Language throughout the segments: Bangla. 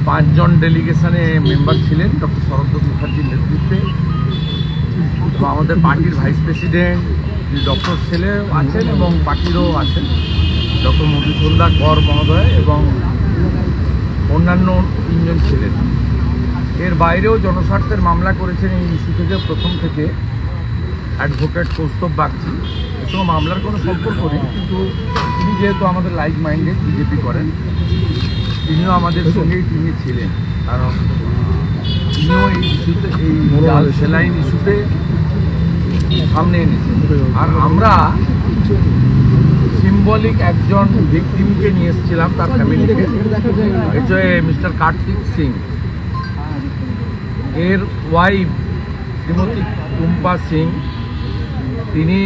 5 জন ডেলিগেশনে মেম্বার ছিলেন ডক্টর শরৎচন্দ্র মুখার্জির নেতৃত্বে। তো আমাদের পার্টির ভাইস প্রেসিডেন্ট ডক্টর ছেলেও আছেন এবং পার্টিরও আছেন ডক্টর মধুসূদন কর মহোদয় এবং অন্যান্য 3 জন ছিলেন। এর বাইরেও জনস্বার্থের মামলা করেছেন এই ইস্যু থেকে প্রথম থেকে অ্যাডভোকেট কৌস্তব বাগচি। এসব মামলার কোনো সম্পর্ক নেই, কিন্তু তিনি যেহেতু আমাদের লাইক মাইন্ডেড বিজেপি করেন, তিনিও আমাদের সঙ্গেই তিনি ছিলেন, কারণ তিনিও এই ইস্যুতে এই জাল সেলাইন ইস্যুতে সামনে এনেছেন। আর আমরা সিম্বলিক একজন ভিকটিমকে নিয়ে এসেছিলাম, তার ফ্যামিলিকে, হচ্ছে মিস্টার কার্তিক সিং। এর ওয়াইফ শ্রীমতী টুম্পা সিং, তিনি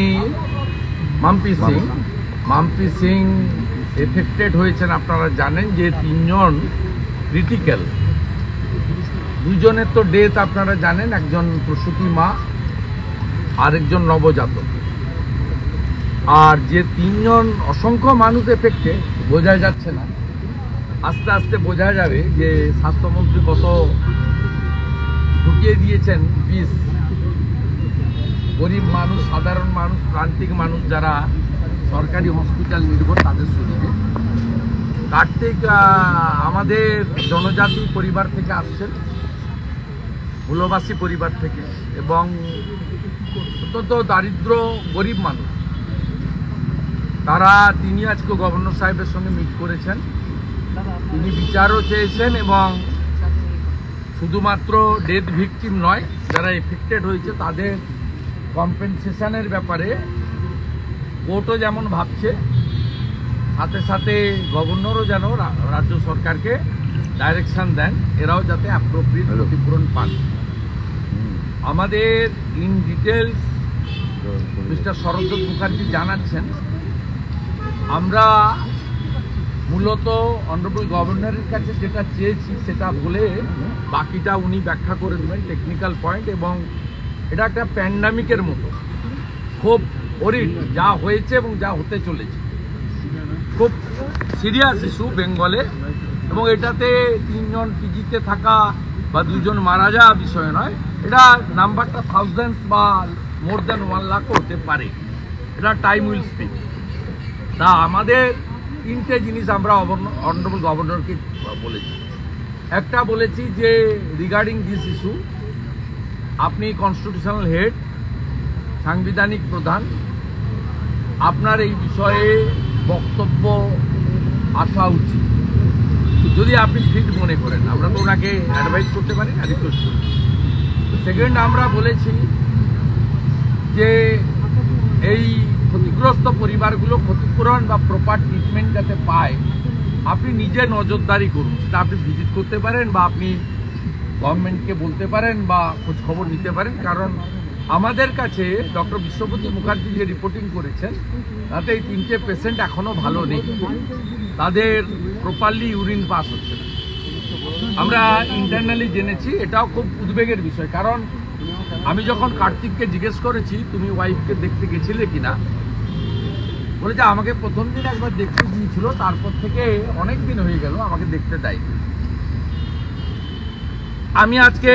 মাম্পি সিং এফেক্টেড হয়েছেন। আপনারা জানেন যে 3 জন ক্রিটিক্যাল, 2 জনের তো ডেথ আপনারা জানেন, একজন প্রসূতি মা আরেকজন নবজাতক। আর যে 3 জন অসংখ্য মানুষ এফেক্টেড, বোঝা যাচ্ছে না, আস্তে আস্তে বোঝা যাবে যে স্বাস্থ্যমন্ত্রী কত ঢুকিয়ে দিয়েছেন বিষ গরিব মানুষ, সাধারণ মানুষ, প্রান্তিক মানুষ যারা সরকারি হসপিটাল নির্ভর তাদের শরীরে। কার্তিক আমাদের জনজাতি পরিবার থেকে আসছেন, মূলবাসী পরিবার থেকে, এবং অত্যন্ত দারিদ্র গরিব মানুষ। তিনি আজকে গভর্নর সাহেবের সঙ্গে মিট করেছেন, তিনি বিচারও চেয়েছেন এবং শুধুমাত্র ডেথ ভিকটিম নয়, যারা এফেক্টেড হয়েছে তাদের কম্পেনসেশনের ব্যাপারে কোর্টও যেমন ভাবছে, সাথে সাথে গভর্নরও যেন রাজ্য সরকারকে ডাইরেকশন দেন এরাও যাতে অ্যাপ্রোপ্রিয়েট ক্ষতিপূরণ পান। আমাদের in details mister Saratchandra Mukherjee জানাচ্ছেন, আমরা মূলত অনারেবল গভর্নরের কাছে যেটা চেয়েছি সেটা বলে বাকিটা উনি ব্যাখ্যা করে দেবেন টেকনিক্যাল পয়েন্ট। এবং এটা একটা প্যান্ডামিকের মতো, খুব ওরিড যা হয়েছে এবং যা হতে চলেছে, খুব সিরিয়াস ইস্যু বেঙ্গলে। এবং এটাতে 3 জন পিজিতে থাকা বা 2 জন মারা যাওয়া বিষয় নয়, এটা নাম্বারটা থাউজেন্ডস বা মোর দ্যান 1 লাখ হতে পারে, এটা টাইম উইল স্পিক। তা আমাদের 3টে জিনিস আমরা অনারেবল গভর্নরকে বলেছি। একটা বলেছি যে রিগার্ডিং দিস ইস্যু আপনি কনস্টিটিউশনাল হেড, সাংবিধানিক প্রধান, আপনার এই বিষয়ে বক্তব্য আসা উচিত যদি আপনি ফিট মনে করেন। আমরা তো ওনাকে অ্যাডভাইস করতে পারি না, রিকোয়েস্ট করি। সেকেন্ড, আমরা বলেছি যে এই ক্ষতিগ্রস্ত পরিবারগুলো ক্ষতিপূরণ বা প্রপার ট্রিটমেন্ট যাতে পায়, আপনি নিজে নজরদারি করুন। সেটা আপনি ভিজিট করতে পারেন বা আপনি গভর্নমেন্টকে বলতে পারেন বা খোঁজ খবর নিতে পারেন। কারণ আমাদের কাছে ডক্টর বিশ্বপতি মুখার্জি যে রিপোর্টিং করেছেন তাতে এই 3টে পেশেন্ট এখনও ভালো নেই, তাদের প্রপারলি ইউরিন পাস হচ্ছে না। আমরা ইন্টারনালি জেনেছি, এটাও খুব উদ্বেগের বিষয়। কারণ আমি যখন কার্তিককে জিজ্ঞেস করেছি তুমি ওয়াইফকে দেখতে গেছিলে কিনা, বলে যে আমাকে প্রথম দিন একবার দেখতে দিয়েছিল, তারপর থেকে অনেক দিন হয়ে গেল আমাকে দেখতে দেয়নি। আমি আজকে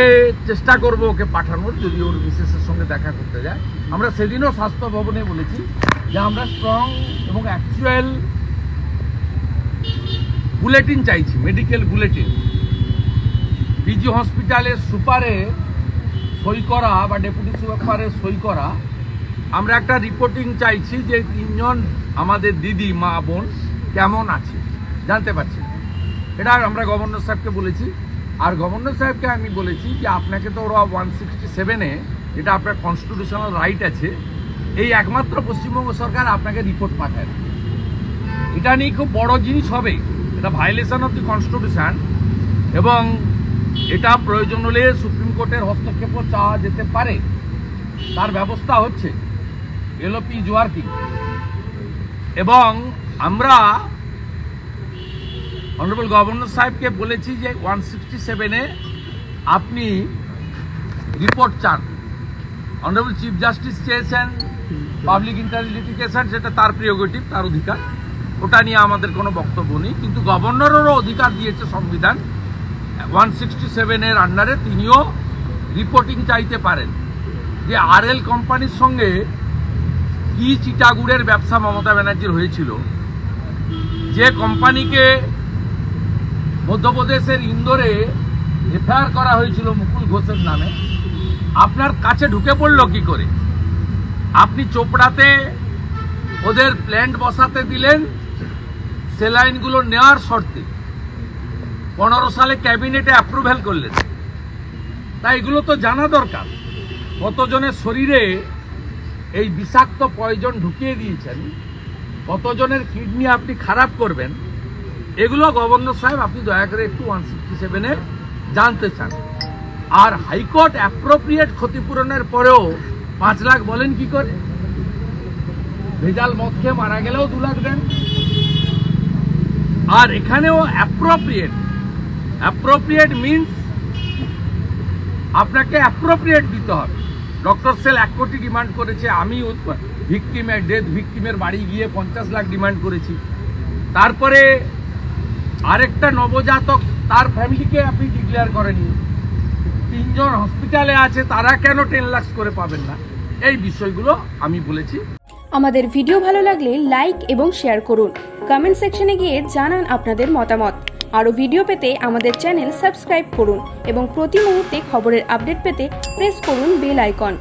চেষ্টা করব ওকে পাঠানোর, যদি ওর মিসেসের সঙ্গে দেখা করতে যায়। আমরা সেদিনও স্বাস্থ্য ভবনে বলেছি যে আমরা স্ট্রং এবং অ্যাকচুয়াল বুলেটিন চাইছি, মেডিকেল বুলেটিন। পিজি হসপিটালের সুপারে সই করা বা ডেপুটি সুপারের সই করা, আমরা একটা রিপোর্টিং চাইছি যে 3 জন আমাদের দিদি মা বোন কেমন আছে জানতে পারছি। এটা আমরা গভর্নর সাহেবকে বলেছি। আর গভর্নর সাহেবকে আমি বলেছি যে আপনাকে তো ওরা 167-এ, যেটা আপনার কনস্টিটিউশনাল রাইট আছে, এই একমাত্র পশ্চিমবঙ্গ সরকার আপনাকে রিপোর্ট পাঠায়। এটা নিয়ে খুব বড় জিনিস হবে, এটা ভায়োলেশন অফ দি কনস্টিটিউশন, এবং এটা প্রয়োজন হলে সুপ্রিম কোর্টের হস্তক্ষেপও চাওয়া যেতে পারে। তার ব্যবস্থা হচ্ছে, এলওপি ইজ ওয়ার্কিং। এবং আমরা অনারেবল গভর্নর সাহেবকে বলেছি যে 167-এ আপনি রিপোর্ট চান। অনারেবল চিফ জাস্টিস চেয়েছেন পাবলিক ইন্টারেস্ট লিটিগেশন, সেটা তার প্রিরোগেটিভ, তার অধিকার, ওটা নিয়ে আমাদের কোনো বক্তব্য নেই। কিন্তু গভর্নরেরও অধিকার দিয়েছে সংবিধান 167 এর আন্ডারে তিনিও রিপোর্টিং চাইতে পারেন যে আরএল কোম্পানির সঙ্গে কি চিটাগুড়ের ব্যবসা মমতা ব্যানার্জির হয়েছিল, যে কোম্পানিকে মধ্যপ্রদেশের ইন্দোরে এফআইআর করা হয়েছিল মুকুল ঘোষের নামে, আপনার কাছে ঢুকে পড়ল কি করে? আপনি চোপড়াতে ওদের প্ল্যান্ট বসাতে দিলেন সেলাইনগুলো নেওয়ার শর্তে, 15 সালে ক্যাবিনেটে অ্যাপ্রুভ্যাল করলেন। তাই এগুলো তো জানা দরকার, কতজনের শরীরে এই বিষাক্ত পয়জন ঢুকিয়ে দিয়েছেন, কতজনের কিডনি আপনি খারাপ করবেন, এগুলো গভর্নর সাহেব আপনি দয়া করে একটু 167-এ জানতে চান। আর হাইকোর্ট অ্যাপ্রোপ্রিয়েট ক্ষতিপূরণের পরেও 5 লাখ বলেন কি করে? ভেজাল মদ খেয়ে মারা গেলেও 2 লাখ দেন। আর এখানেও অ্যাপ্রোপ্রিয়েট মিনস আপনাকে অ্যাপ্রোপ্রিয়েট দিতে হবে। ডক্টর সেল 1 কোটি ডিমান্ড করেছে, আমি ভিকটিমের ডেথ ভিকটিমের বাড়ি গিয়ে 50 লাখ ডিমান্ড করেছি। তারপরে আরেকটা নবজাতক, তার ফ্যামিলিকে আপনি ডিক্লেয়ার করেননি। 3 জন হসপিটালে আছে, তারা কেন 10 লাখ করে পাবেন না? এই বিষয়গুলো আমি বলেছি। আমাদের ভিডিও ভালো লাগলে লাইক এবং শেয়ার করুন। কমেন্ট সেকশনে গিয়ে জানান আপনাদের মতামত। আরও ভিডিও পেতে আমাদের চ্যানেল সাবস্ক্রাইব করুন এবং প্রতি মুহূর্তে খবরের আপডেট পেতে প্রেস করুন বেল আইকন।